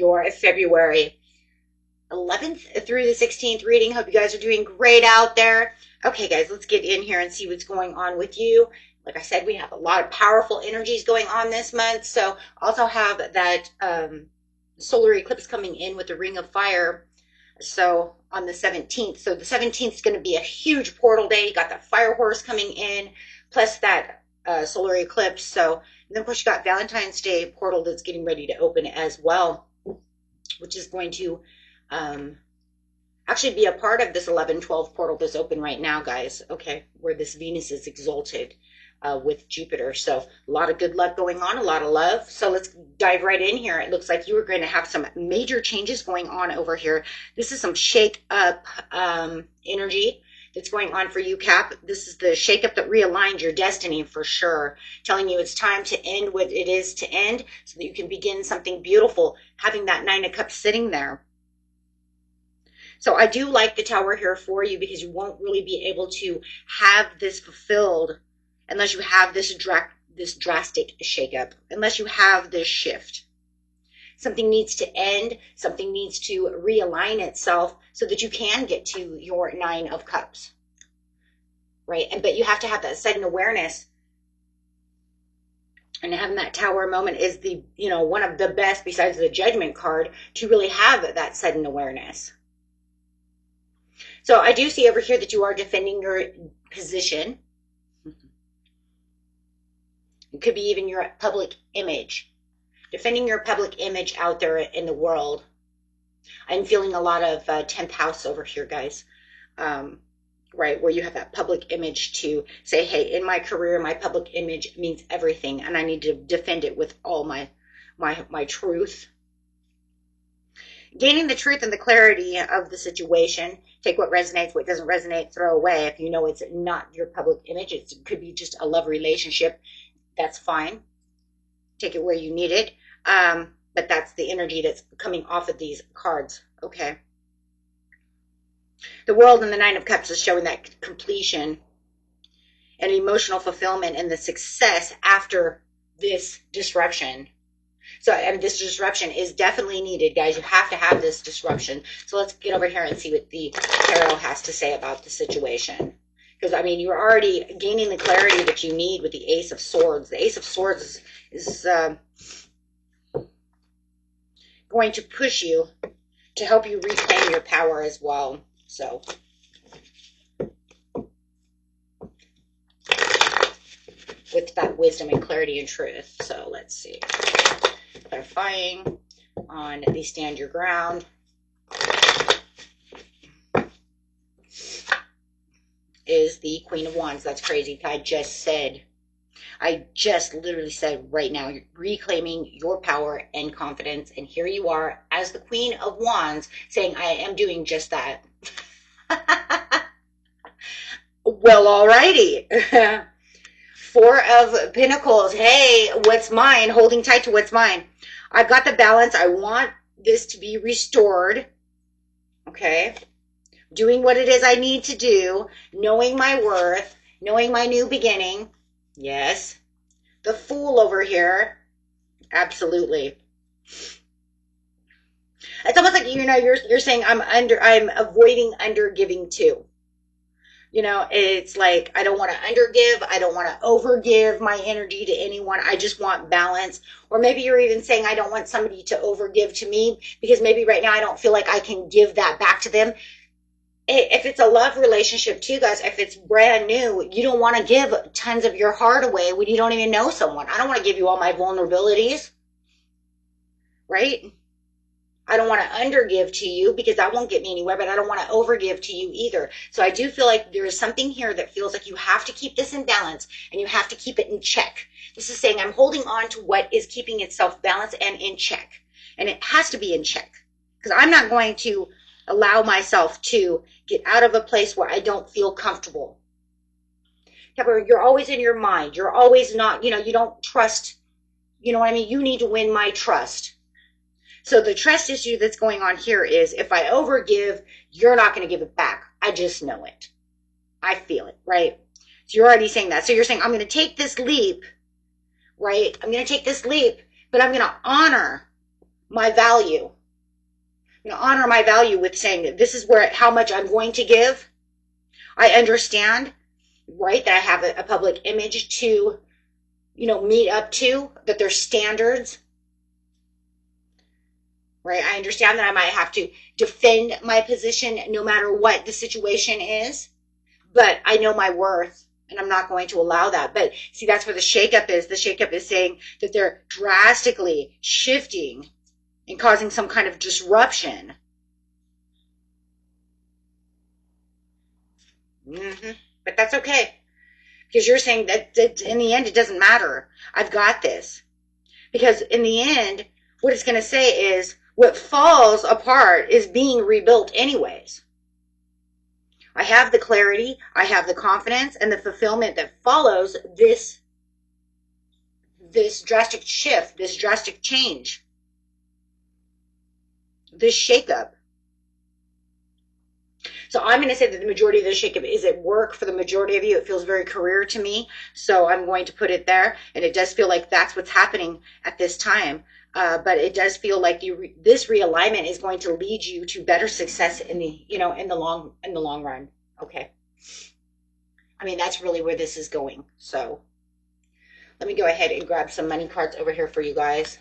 your February 11th through the 16th reading. Hope you guys are doing great out there. Okay, guys, let's get in here and see what's going on with you. Like I said, we have a lot of powerful energies going on this month. So also have that solar eclipse coming in with the Ring of Fire. So on the 17th. So the 17th is going to be a huge portal day. You got that fire horse coming in, plus that solar eclipse. So, and then of course you got Valentine's Day portal that's getting ready to open as well, which is going to actually be a part of this 11-12 portal that's open right now, guys. Okay, where this Venus is exalted with Jupiter. So a lot of good luck going on, a lot of love. So let's dive right in here. It looks like you are going to have some major changes going on over here. This is some shake up energy that's going on for you, Cap. This is the shake up that realigned your destiny for sure. Telling you it's time to end what it is to end so that you can begin something beautiful, having that Nine of Cups sitting there. So I do like the Tower here for you because you won't really be able to have this fulfilled unless you have this drastic shakeup, unless you have this shift. Something needs to end, something needs to realign itself so that you can get to your Nine of Cups, right? But you have to have that sudden awareness. And having that Tower moment is the, one of the best besides the Judgment card to really have that sudden awareness. So I do see over here that you are defending your position. It could be even your public image. Defending your public image out there in the world. I'm feeling a lot of 10th house over here, guys. Right, where you have that public image to say, hey, in my career, my public image means everything, and I need to defend it with all my truth. Gaining the truth and the clarity of the situation. Take what resonates, what doesn't resonate, throw away. If you know it's not your public image, it could be just a love relationship. That's fine. Take it where you need it. But that's the energy that's coming off of these cards. Okay. The World and the Nine of Cups is showing that completion and emotional fulfillment and the success after this disruption. So, and this disruption is definitely needed, guys. You have to have this disruption. So let's get over here and see what the tarot has to say about the situation. Because, I mean, you're already gaining the clarity that you need with the Ace of Swords. The Ace of Swords is going to push you to help you reclaim your power as well. So, with that wisdom and clarity and truth. So, let's see. Clarifying on the Stand Your Ground. Is the Queen of Wands. That's crazy. I just literally said right now, you're reclaiming your power and confidence. And here you are as the Queen of Wands saying, I am doing just that. Well, alrighty. Four of Pentacles. Hey, what's mine? Holding tight to what's mine. I've got the balance. I want this to be restored. Okay. Doing what it is I need to do, knowing my worth, knowing my new beginning. Yes. The Fool over here. Absolutely. It's almost like, you're saying I'm avoiding undergiving too. It's like, I don't want to undergive. I don't want to overgive my energy to anyone. I just want balance. Or maybe you're even saying, I don't want somebody to overgive to me because maybe right now I don't feel like I can give that back to them. If it's a love relationship too, guys, if it's brand new, you don't want to give tons of your heart away when you don't even know someone. I don't want to give you all my vulnerabilities, right? I don't want to undergive to you because that won't get me anywhere, but I don't want to overgive to you either. So I do feel like there is something here that feels like you have to keep this in balance and you have to keep it in check. This is saying I'm holding on to what is keeping itself balanced and in check. And it has to be in check because I'm not going to allow myself to get out of a place where I don't feel comfortable. You're always in your mind. You're always not, you don't trust, you know what I mean? You need to win my trust. So the trust issue that's going on here is if I overgive, you're not going to give it back. I just know it. I feel it, right? So you're already saying that. So you're saying, I'm going to take this leap, right? I'm going to take this leap, but I'm going to honor my value. honor my value with saying that this is where, how much I'm going to give. I understand, right, that I have a public image to, meet up to, that there's standards, right? I understand that I might have to defend my position no matter what the situation is, but I know my worth. And I'm not going to allow that. But see, that's where the shakeup is. The shakeup is saying that they're drastically shifting and causing some kind of disruption. But that's okay. Because you're saying that in the end, it doesn't matter. I've got this. Because in the end, what it's going to say is what falls apart is being rebuilt anyways. I have the clarity, I have the confidence, and the fulfillment that follows this drastic shift, this drastic change, this shakeup. So I'm going to say that the majority of the shakeup is at work for the majority of you. It feels very career to me, so I'm going to put it there. And it does feel like that's what's happening at this time. But it does feel like this realignment is going to lead you to better success in the in the long run. Okay. I mean, that's really where this is going. So let me go ahead and grab some money cards over here for you guys.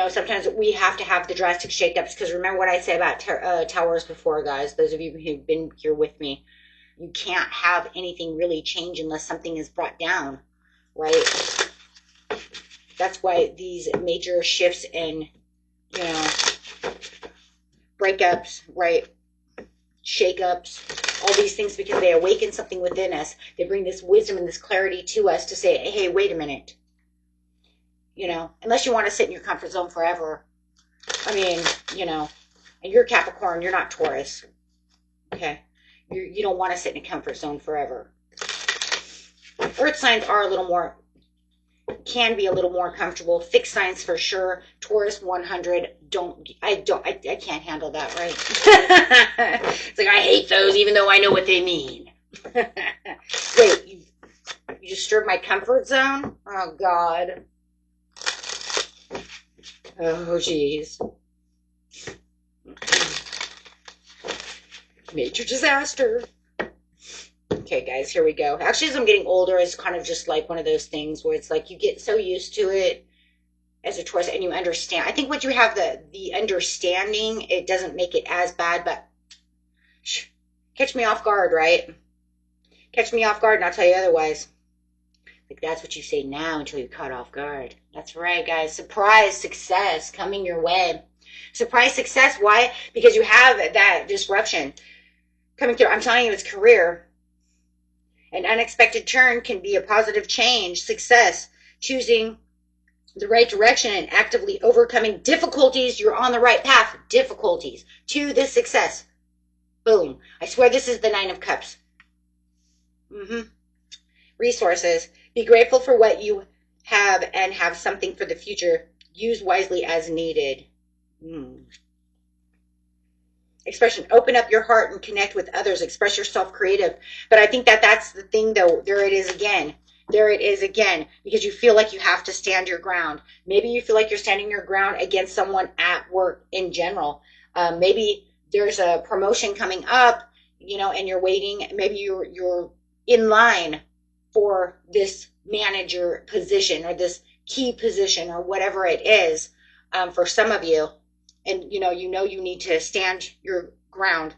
Sometimes we have to have the drastic shakeups, because remember what I said about towers before, guys. Those of you who've been here with me, you can't have anything really change unless something is brought down, right? That's why these major shifts and, breakups, right? Shakeups, all these things, because they awaken something within us. They bring this wisdom and this clarity to us to say, hey, wait a minute. Unless you want to sit in your comfort zone forever. I mean, and you're Capricorn, you're not Taurus. Okay? You don't want to sit in a comfort zone forever. Earth signs are can be a little more comfortable. Fixed signs for sure. Taurus 100, I can't handle that, right? It's like, I hate those even though I know what they mean. Wait, you disturbed my comfort zone? Oh, God. Oh, geez. Major disaster. Okay, guys, here we go. Actually, as I'm getting older, it's kind of just like one of those things where it's like you get so used to it as a Taurus and you understand. I think once you have the understanding, it doesn't make it as bad, but catch me off guard, right? Catch me off guard and I'll tell you otherwise. Like, that's what you say now until you're caught off guard. That's right, guys. Surprise success coming your way. Surprise success. Why? Because you have that disruption coming through. I'm telling you, it's career. An unexpected turn can be a positive change. Success. Choosing the right direction and actively overcoming difficulties. You're on the right path. Difficulties to this success. Boom. I swear this is the 9 of Cups. Resources. Be grateful for what you have and have something for the future. Use wisely as needed. Expression. Open up your heart and connect with others. Express yourself creative. But I think that's the thing, though. There it is again. There it is again. Because you feel like you have to stand your ground. Maybe you feel like you're standing your ground against someone at work in general. Maybe there's a promotion coming up, and you're waiting. Maybe you're in line for this manager position or this key position or whatever it is, for some of you. And you need to stand your ground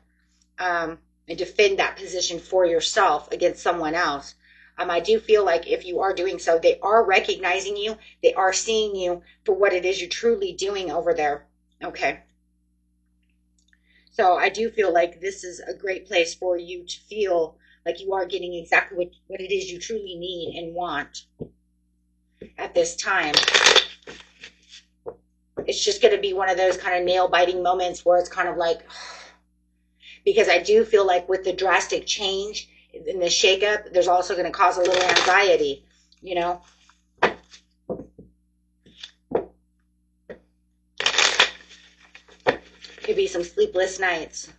and defend that position for yourself against someone else. I do feel like if you are doing so, they are recognizing you. They are seeing you for what it is you're truly doing over there. Okay. So I do feel like this is a great place for you to feel like you are getting exactly what it is you truly need and want at this time. It's just going to be one of those kind of nail-biting moments where it's kind of like, because I do feel like with the drastic change in the shakeup, there's also going to cause a little anxiety, Could be some sleepless nights.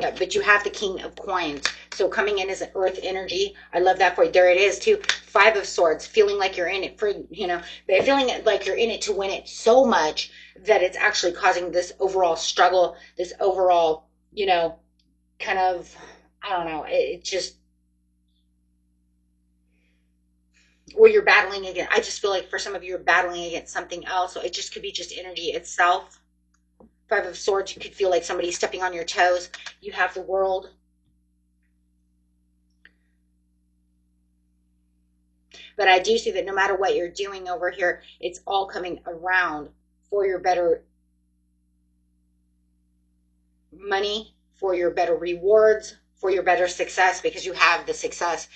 Yeah, but you have the King of Coins. So coming in as an earth energy. I love that for you. There it is too. 5 of Swords, feeling like you're in it for, you know, feeling like you're in it to win it so much that it's actually causing this overall struggle, this overall, you know, kind of, I don't know, it just, or you're battling against, I just feel like for some of you, you're battling against something else. So it just could be just energy itself. 5 of Swords, you could feel like somebody's stepping on your toes. You have the World. But I do see that no matter what you're doing over here, it's all coming around for your better money, for your better rewards, for your better success, because you have the success.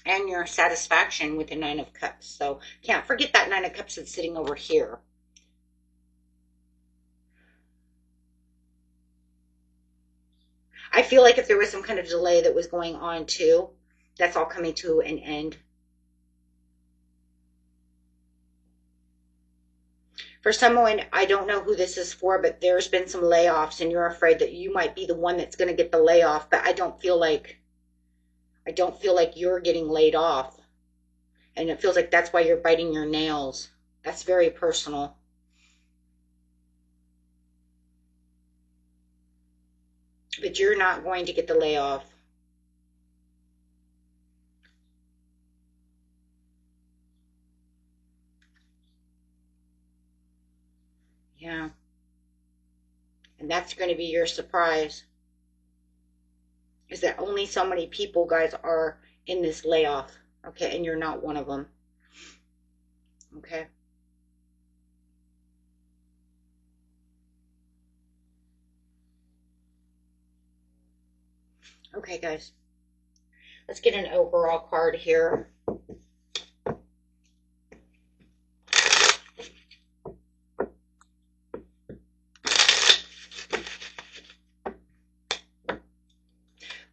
And your satisfaction with the 9 of Cups. So can't forget that 9 of Cups that's sitting over here. I feel like if there was some kind of delay that was going on too, that's all coming to an end. For someone, I don't know who this is for, but there's been some layoffs and you're afraid that you might be the one that's going to get the layoff, but I don't feel like you're getting laid off. And it feels like that's why you're biting your nails. That's very personal. But you're not going to get the layoff. Yeah. And that's going to be your surprise. Is that only so many people, guys, are in this layoff. Okay, and you're not one of them. Okay. Okay, guys. Let's get an overall card here.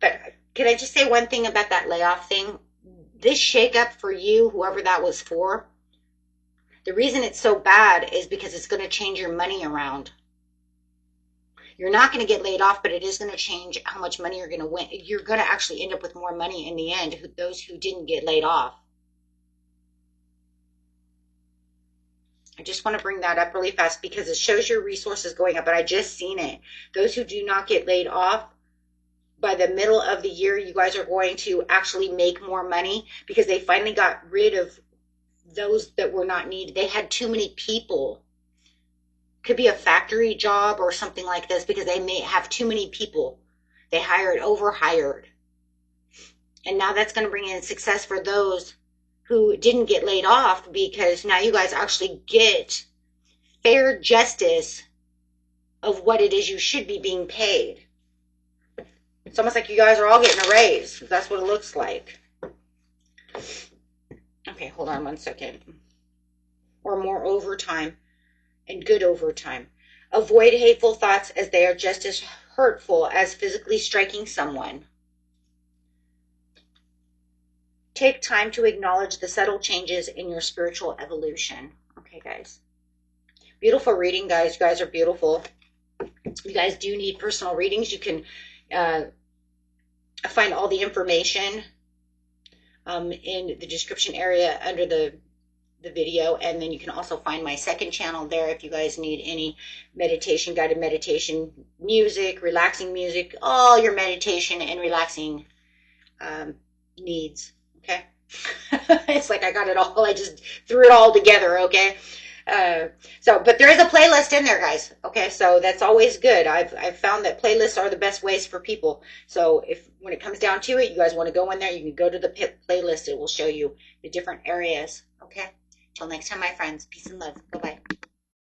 But can I just say one thing about that layoff thing? This shakeup for you, whoever that was for, the reason it's so bad is because it's going to change your money around. You're not going to get laid off, but it is going to change how much money you're going to win. You're going to actually end up with more money in the end, those who didn't get laid off. I just want to bring that up really fast because it shows your resources going up, but I just seen it. Those who do not get laid off, by the middle of the year, you guys are going to actually make more money because they finally got rid of those that were not needed. They had too many people. Could be a factory job or something like this because they may have too many people. They overhired. And now that's going to bring in success for those who didn't get laid off because now you guys actually get fair justice of what it is you should be being paid. It's almost like you guys are all getting a raise. That's what it looks like. Okay, hold on one second. Or more overtime. And good overtime. Avoid hateful thoughts as they are just as hurtful as physically striking someone. Take time to acknowledge the subtle changes in your spiritual evolution. Okay, guys. Beautiful reading, guys. You guys are beautiful. You guys do need personal readings. You can find all the information in the description area under the video, and then you can also find my second channel there if you guys need any meditation, guided meditation, music, relaxing music, all your meditation and relaxing needs. Okay. It's like I got it all. I just threw it all together. Okay. But there is a playlist in there, guys. Okay, so that's always good. I've found that playlists are the best ways for people. So when it comes down to it, you guys want to go in there, you can go to the playlist. It will show you the different areas. Okay. Till next time, my friends. Peace and love. Bye-bye.